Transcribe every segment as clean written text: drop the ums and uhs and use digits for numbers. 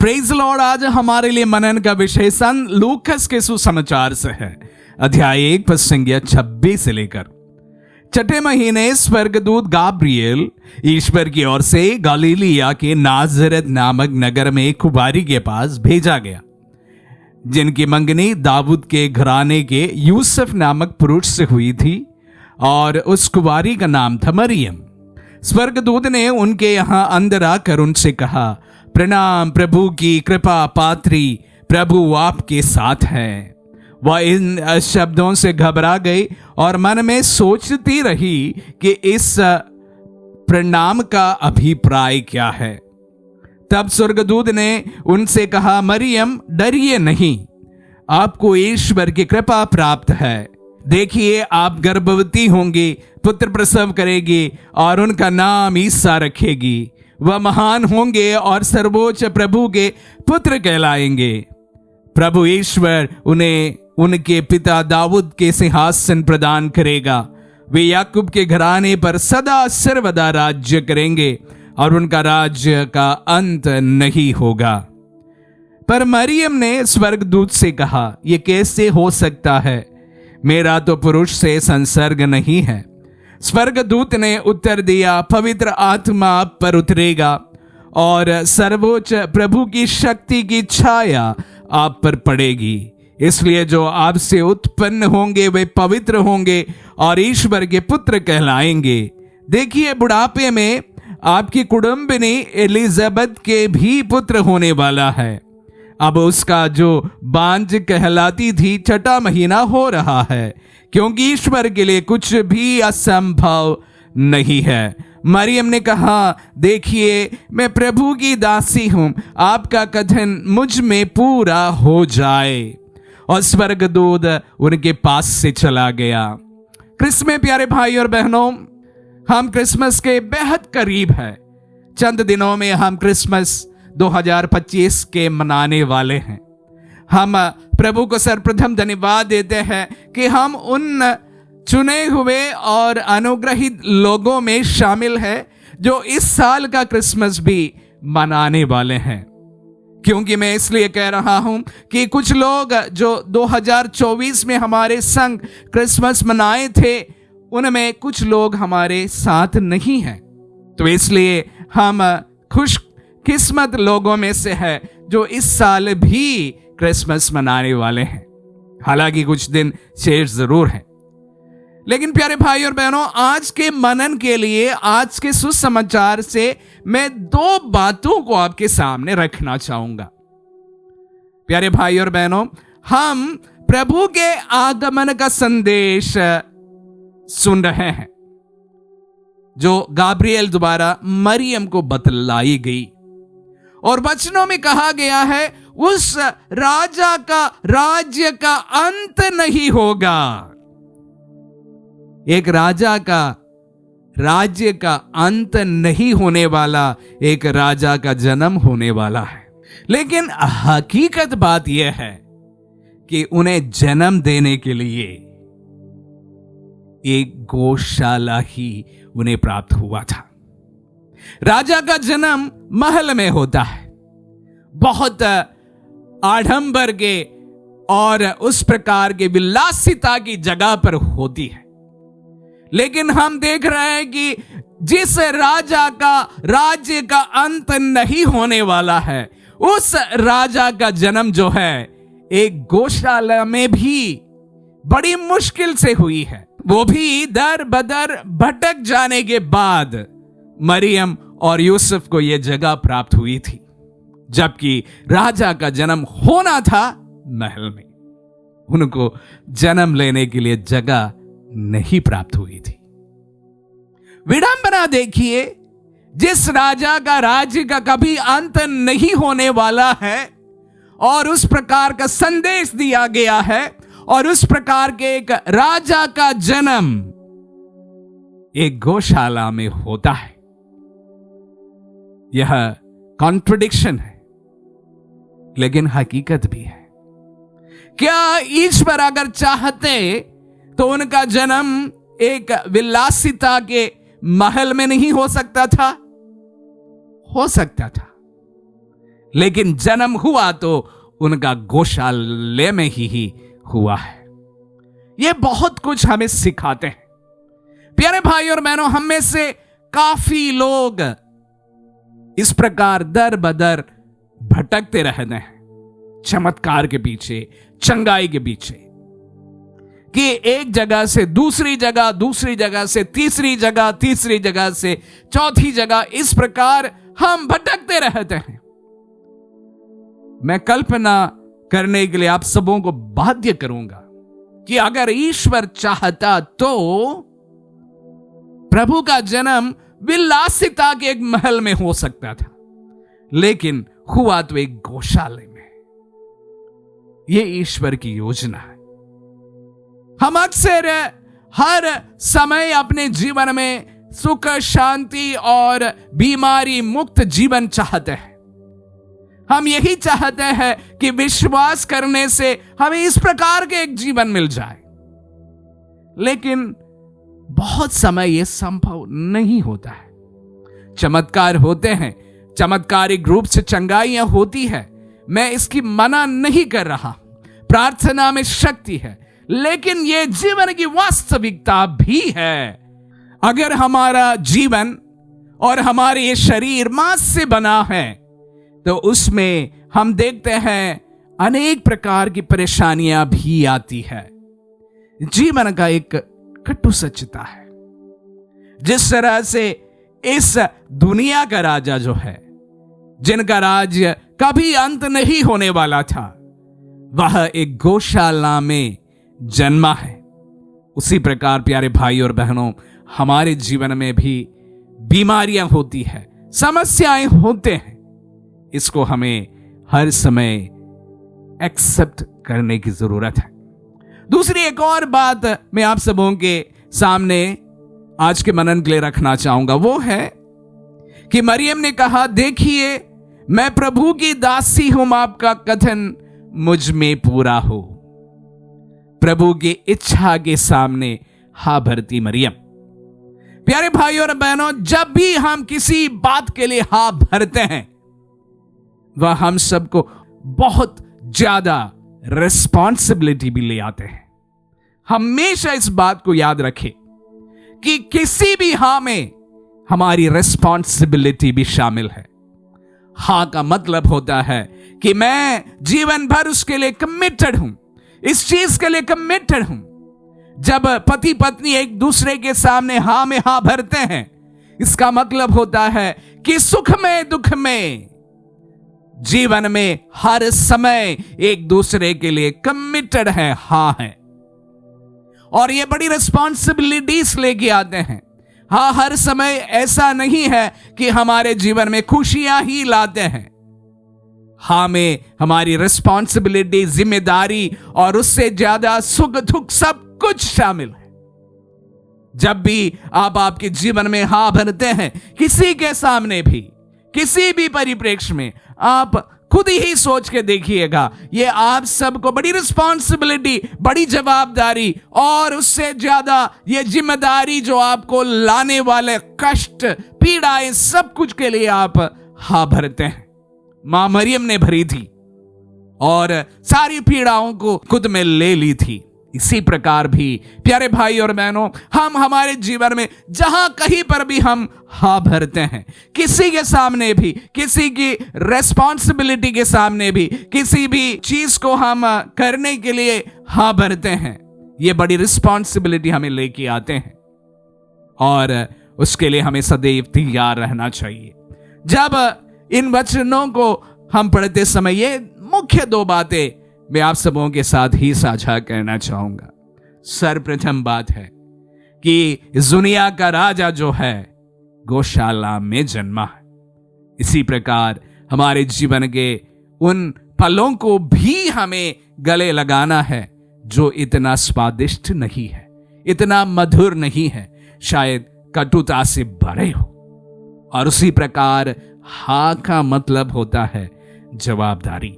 Praise Lord. आज हमारे लिए मनन का विषय सन लूकस के सुसमाचार से है। अध्याय 1 पद संख्या 26 से लेकर 6 महीने स्वर्गदूत गाब्रिएल ईश्वर की ओर से गलीलिया के नाजरत नामक नगर में एक कुंवारी के पास भेजा गया, जिनकी मंगनी दाऊद के घराने के यूसुफ नामक पुरुष से हुई थी, और उस कुंवारी का नाम था मरियम। स्वर्गदूत ने उनके यहां अंदर आकर उनसे कहा, प्रणाम, प्रभु की कृपा पात्री, प्रभु आपके साथ है। वह इन शब्दों से घबरा गई और मन में सोचती रही कि इस प्रणाम का अभिप्राय क्या है। तब स्वर्गदूत ने उनसे कहा, मरियम, डरिए नहीं, आपको ईश्वर की कृपा प्राप्त है। देखिए, आप गर्भवती होंगी, पुत्र प्रसव करेगी और उनका नाम ईसा रखेगी। वह महान होंगे और सर्वोच्च प्रभु के पुत्र कहलाएंगे। प्रभु ईश्वर उन्हें उनके पिता दाऊद के सिंहासन प्रदान करेगा। वे याकूब के घराने पर सदा सर्वदा राज्य करेंगे और उनका राज्य का अंत नहीं होगा। पर मरियम ने स्वर्गदूत से कहा, यह कैसे हो सकता है? मेरा तो पुरुष से संसर्ग नहीं है। स्वर्गदूत ने उत्तर दिया, पवित्र आत्मा आप पर उतरेगा और सर्वोच्च प्रभु की शक्ति की छाया आप पर पड़ेगी। इसलिए जो आपसे उत्पन्न होंगे वे पवित्र होंगे और ईश्वर के पुत्र कहलाएंगे। देखिए, बुढ़ापे में आपकी कुटुंबिनी एलिजाबेथ के भी पुत्र होने वाला है। अब उसका जो बांझ कहलाती थी 6वां महीना हो रहा है, क्योंकि ईश्वर के लिए कुछ भी असंभव नहीं है। मरियम ने कहा, देखिए, मैं प्रभु की दासी हूं, आपका कथन मुझ में पूरा हो जाए। और स्वर्गदूत उनके पास से चला गया। क्रिसमस में प्यारे भाई और बहनों, हम क्रिसमस के बेहद करीब है। चंद दिनों में हम क्रिसमस 2025 के मनाने वाले हैं। हम प्रभु को सर्वप्रथम धन्यवाद देते हैं कि हम उन चुने हुए और अनुग्रहित लोगों में शामिल हैं जो इस साल का क्रिसमस भी मनाने वाले हैं। क्योंकि मैं इसलिए कह रहा हूं कि कुछ लोग जो 2024 में हमारे संग क्रिसमस मनाए थे, उनमें कुछ लोग हमारे साथ नहीं हैं। तो इसलिए हम खुशकिस्मत लोगों में से है जो इस साल भी क्रिसमस मनाने वाले हैं। हालांकि कुछ दिन शेष जरूर हैं। लेकिन प्यारे भाई और बहनों, आज के मनन के लिए, आज के सुसमाचार से मैं 2 बातों को आपके सामने रखना चाहूंगा। प्यारे भाई और बहनों, हम प्रभु के आगमन का संदेश सुन रहे हैं जो गाब्रिएल द्वारा मरियम को बतलाई गई, और वचनों में कहा गया है, उस राजा का राज्य का अंत नहीं होगा। एक राजा का राज्य का अंत नहीं होने वाला, एक राजा का जन्म होने वाला है। लेकिन हकीकत बात यह है कि उन्हें जन्म देने के लिए एक गौशाला ही उन्हें प्राप्त हुआ था। राजा का जन्म महल में होता है, बहुत आडंबर के और उस प्रकार के विलासिता की जगह पर होती है। लेकिन हम देख रहे हैं कि जिस राजा का राज्य का अंत नहीं होने वाला है, उस राजा का जन्म जो है एक गौशाला में भी बड़ी मुश्किल से हुई है। वो भी दर बदर भटक जाने के बाद मरियम और यूसुफ को यह जगह प्राप्त हुई थी, जबकि राजा का जन्म होना था महल में। उनको जन्म लेने के लिए जगह नहीं प्राप्त हुई थी। विडंबना देखिए, जिस राजा का राज्य का कभी अंत नहीं होने वाला है और उस प्रकार का संदेश दिया गया है, और उस प्रकार के एक राजा का जन्म एक गौशाला में होता है। यह कॉन्ट्रडिक्शन है, लेकिन हकीकत भी है। क्या ईश्वर अगर चाहते तो उनका जन्म एक विलासिता के महल में नहीं हो सकता था? हो सकता था। लेकिन जन्म हुआ तो उनका गौशाले में ही हुआ है। ये बहुत कुछ हमें सिखाते हैं। प्यारे भाई और बहनों, हम में से काफी लोग इस प्रकार दर बदर भटकते रहते हैं चमत्कार के पीछे, चंगाई के पीछे, कि एक जगह से दूसरी जगह, दूसरी जगह से तीसरी जगह, तीसरी जगह से चौथी जगह, इस प्रकार हम भटकते रहते हैं। मैं कल्पना करने के लिए आप सबों को बाध्य करूंगा कि अगर ईश्वर चाहता तो प्रभु का जन्म विलासिता के एक महल में हो सकता था, लेकिन हुआ तो एक गौशाले में। यह ईश्वर की योजना है। हम अक्सर हर समय अपने जीवन में सुख, शांति और बीमारी मुक्त जीवन चाहते हैं। हम यही चाहते हैं कि विश्वास करने से हमें इस प्रकार के एक जीवन मिल जाए, लेकिन बहुत समय यह संभव नहीं होता है। चमत्कार होते हैं, चमत्कारिक रूप से चंगाइयां होती है, मैं इसकी मना नहीं कर रहा। प्रार्थना में शक्ति है, लेकिन यह जीवन की वास्तविकता भी है। अगर हमारा जीवन और हमारे ये शरीर मांस से बना है तो उसमें हम देखते हैं अनेक प्रकार की परेशानियां भी आती है। जीवन का एक कटु सच्चता है। जिस तरह से इस दुनिया का राजा जो है, जिनका राज्य कभी अंत नहीं होने वाला था, वह एक गौशाला में जन्मा है, उसी प्रकार प्यारे भाई और बहनों, हमारे जीवन में भी बीमारियां होती है, समस्याएं होते हैं। इसको हमें हर समय एक्सेप्ट करने की जरूरत है। दूसरी एक और बात मैं आप सबों के सामने आज के मनन के लिए रखना चाहूंगा, वो है कि मरियम ने कहा, देखिए मैं प्रभु की दासी हूं, आपका कथन मुझ में पूरा हो। प्रभु की इच्छा के सामने हा भरती मरियम। प्यारे भाइयों और बहनों, जब भी हम किसी बात के लिए हा भरते हैं, वह हम सबको बहुत ज्यादा रिस्पॉन्सिबिलिटी भी ले आते हैं। हमेशा इस बात को याद रखें कि किसी भी हा में हमारी रिस्पॉन्सिबिलिटी भी शामिल है। हा का मतलब होता है कि मैं जीवन भर उसके लिए कमिटेड हूं, इस चीज के लिए कमिटेड हूं। जब पति पत्नी एक दूसरे के सामने हा में हा भरते हैं, इसका मतलब होता है कि सुख में दुख में, जीवन में हर समय एक दूसरे के लिए कमिटेड है, हा है। और ये बड़ी रिस्पॉन्सिबिलिटीज लेके आते हैं। हाँ, हर समय ऐसा नहीं है कि हमारे जीवन में खुशियां ही लाते हैं। हाँ में हमारी रिस्पॉन्सिबिलिटी, जिम्मेदारी और उससे ज्यादा सुख दुख सब कुछ शामिल है। जब भी आप आपके जीवन में हाँ भरते हैं, किसी के सामने भी, किसी भी परिप्रेक्ष्य में, आप खुद ही सोच के देखिएगा, ये आप सबको बड़ी रिस्पॉन्सिबिलिटी, बड़ी जवाबदारी और उससे ज्यादा ये जिम्मेदारी जो आपको लाने वाले कष्ट, पीड़ाएं, सब कुछ के लिए आप हाँ भरते हैं। मां मरियम ने भरी थी और सारी पीड़ाओं को खुद में ले ली थी। इसी प्रकार भी प्यारे भाई और बहनों, हम हमारे जीवन में जहां कहीं पर भी हम हाँ भरते हैं, किसी के सामने भी, किसी की रेस्पॉन्सिबिलिटी के सामने भी, किसी भी चीज को हम करने के लिए हाँ भरते हैं, ये बड़ी रिस्पॉन्सिबिलिटी हमें लेके आते हैं और उसके लिए हमें सदैव तैयार रहना चाहिए। जब इन वचनों को हम पढ़ते समय ये मुख्य दो बातें मैं आप सबों के साथ ही साझा करना चाहूंगा। सर्वप्रथम बात है कि इस दुनिया का राजा जो है गौशाला में जन्मा है। इसी प्रकार हमारे जीवन के उन फलों को भी हमें गले लगाना है जो इतना स्वादिष्ट नहीं है, इतना मधुर नहीं है, शायद कटुता से भरे हो। और उसी प्रकार हा का मतलब होता है जवाबदारी।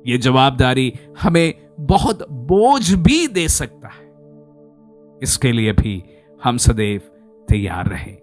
ये जवाबदारी हमें बहुत बोझ भी दे सकता है। इसके लिए भी हम सदैव तैयार रहें।